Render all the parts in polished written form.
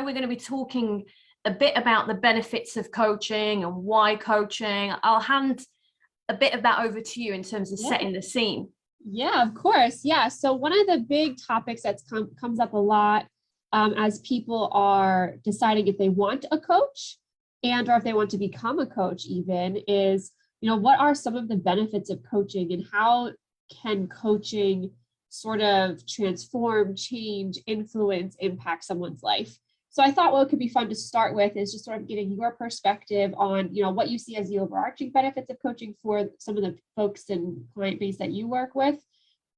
we're going to be talking a bit about the benefits of coaching and why coaching. I'll hand a bit of that over to you in terms of setting the scene. Yeah, of course. Yeah. So one of the big topics that comes up a lot as people are deciding if they want a coach and or if they want to become a coach even is, what are some of the benefits of coaching and how can coaching sort of transform, change, influence, impact someone's life? So I thought what could be fun to start with is just sort of getting your perspective on, what you see as the overarching benefits of coaching for some of the folks and client base that you work with.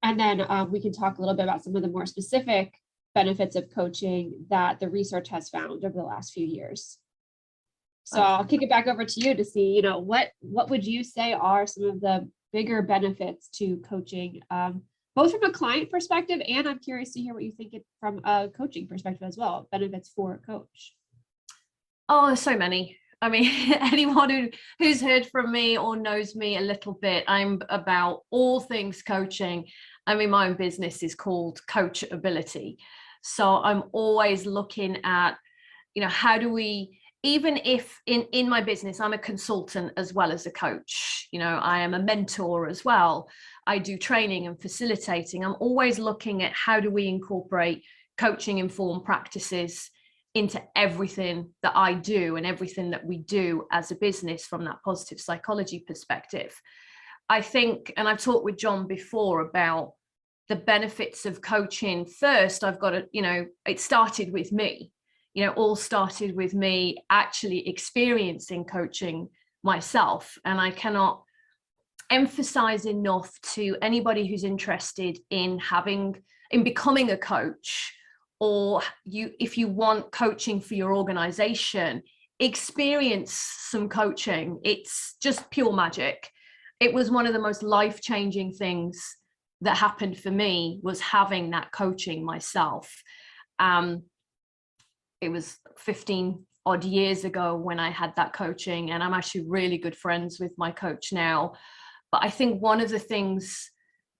And then we can talk a little bit about some of the more specific benefits of coaching that the research has found over the last few years. So I'll kick it back over to you to see, what would you say are some of the bigger benefits to coaching, both from a client perspective, and I'm curious to hear what you think from a coaching perspective as well, benefits for a coach. Oh, there's so many. I mean, anyone who's heard from me or knows me a little bit, I'm about all things coaching. I mean, my own business is called Coachability. So I'm always looking at, how do we, even if in my business, I'm a consultant as well as a coach, I am a mentor as well. I do training and facilitating. I'm always looking at how do we incorporate coaching informed practices into everything that I do and everything that we do as a business from that positive psychology perspective. I think, and I've talked with John before about the benefits of coaching. First, I've got to, it started with me. All started with me actually experiencing coaching myself. And I cannot emphasize enough to anybody who's interested in becoming a coach, or if you want coaching for your organization, experience some coaching. It's just pure magic. It was one of the most life-changing things that happened for me, was having that coaching myself. It was 15 odd years ago when I had that coaching, and I'm actually really good friends with my coach now. But I think one of the things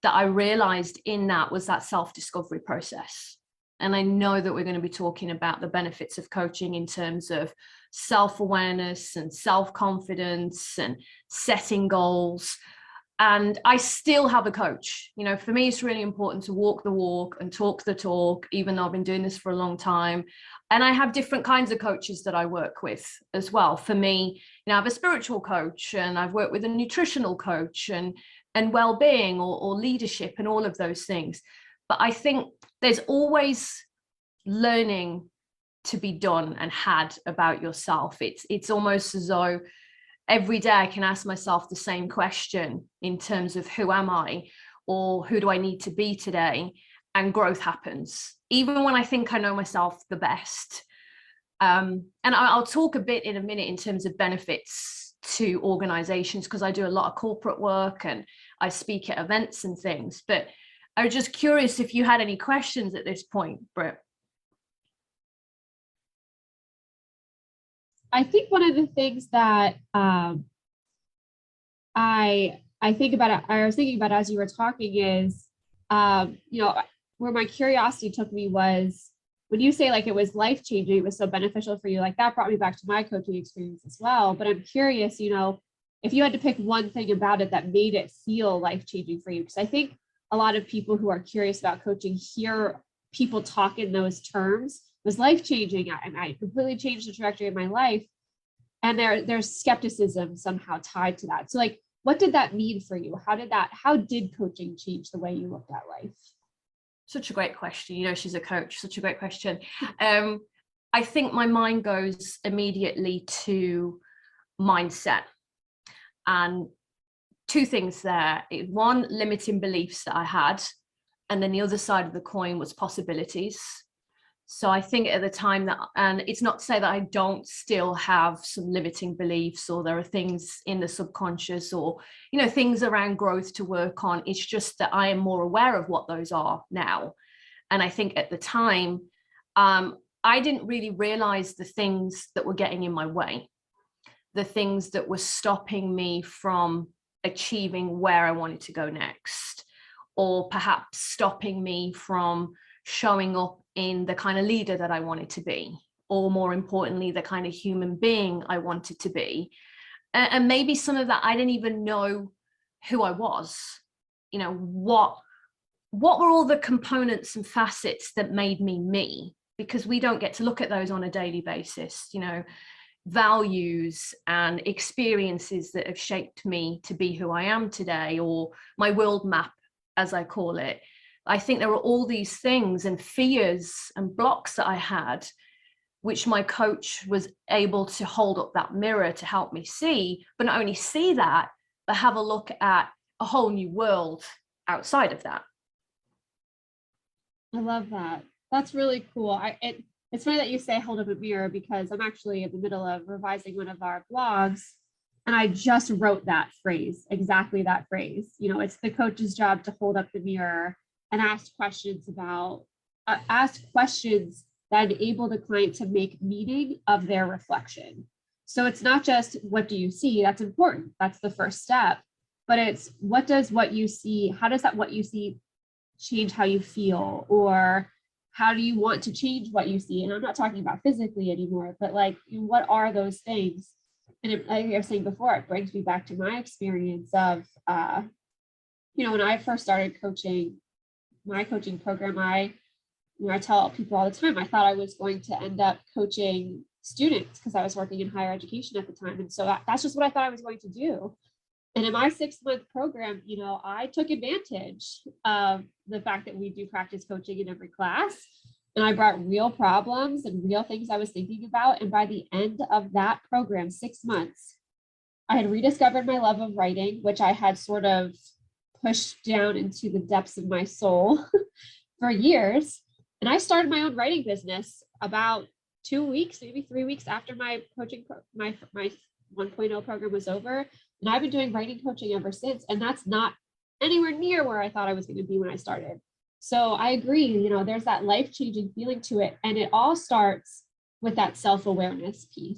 that I realized in that was that self-discovery process. And I know that we're going to be talking about the benefits of coaching in terms of self-awareness and self-confidence and setting goals. And I still have a coach. For me, it's really important to walk the walk and talk the talk, even though I've been doing this for a long time. And I have different kinds of coaches that I work with as well. For me, I have a spiritual coach, and I've worked with a nutritional coach and well-being or leadership and all of those things. But I think there's always learning to be done and had about yourself. It's almost as though every day I can ask myself the same question in terms of who am I, or who do I need to be today? And growth happens, even when I think I know myself the best. And I'll talk a bit in a minute in terms of benefits to organizations, because I do a lot of corporate work and I speak at events and things. But I was just curious if you had any questions at this point, Britt. I think one of the things that I think about, I was thinking about as you were talking is, where my curiosity took me was when you say like it was life-changing, it was so beneficial for you, like that brought me back to my coaching experience as well. But I'm curious, if you had to pick one thing about it that made it feel life-changing for you, because I think a lot of people who are curious about coaching hear people talk in those terms. It was life-changing, and I completely changed the trajectory of my life. And there's skepticism somehow tied to that. So like, what did that mean for you? How did coaching change the way you looked at life? Such a great question. She's a coach, such a great question. I think my mind goes immediately to mindset. And two things there. One, limiting beliefs that I had. And then the other side of the coin was possibilities. So I think at the time that, and it's not to say that I don't still have some limiting beliefs, or there are things in the subconscious, or, things around growth to work on. It's just that I am more aware of what those are now. And I think at the time, I didn't really realize the things that were getting in my way, the things that were stopping me from achieving where I wanted to go next, or perhaps stopping me from showing up in the kind of leader that I wanted to be, or more importantly, the kind of human being I wanted to be. And maybe some of that I didn't even know who I was. You know, what were all the components and facets that made me me? Because we don't get to look at those on a daily basis, you know, values and experiences that have shaped me to be who I am today, or my world map, as I call it. I think there were all these things and fears and blocks that I had, which my coach was able to hold up that mirror to help me see, but not only see that, but have a look at a whole new world outside of that. I love that. That's really cool. It's funny that you say hold up a mirror, because I'm actually in the middle of revising one of our blogs, and I just wrote that phrase, exactly that phrase. You know, it's the coach's job to hold up the mirror and ask questions that enable the client to make meaning of their reflection. So it's not just what do you see, that's important, that's the first step, but it's what you see, how does that what you see change how you feel, or how do you want to change what you see? And I'm not talking about physically anymore, but like, what are those things? And like I was saying before, it brings me back to my experience of, when I first started coaching, my coaching program, I tell people all the time, I thought I was going to end up coaching students because I was working in higher education at the time. And so that's just what I thought I was going to do. And in my 6-month program, I took advantage of the fact that we do practice coaching in every class. And I brought real problems and real things I was thinking about. And by the end of that program, 6 months, I had rediscovered my love of writing, which I had sort of pushed down into the depths of my soul for years. And I started my own writing business about 2 weeks, maybe 3 weeks after my coaching, my 1.0 program was over. And I've been doing writing coaching ever since. And that's not anywhere near where I thought I was going to be when I started. So I agree, there's that life-changing feeling to it. And it all starts with that self-awareness piece.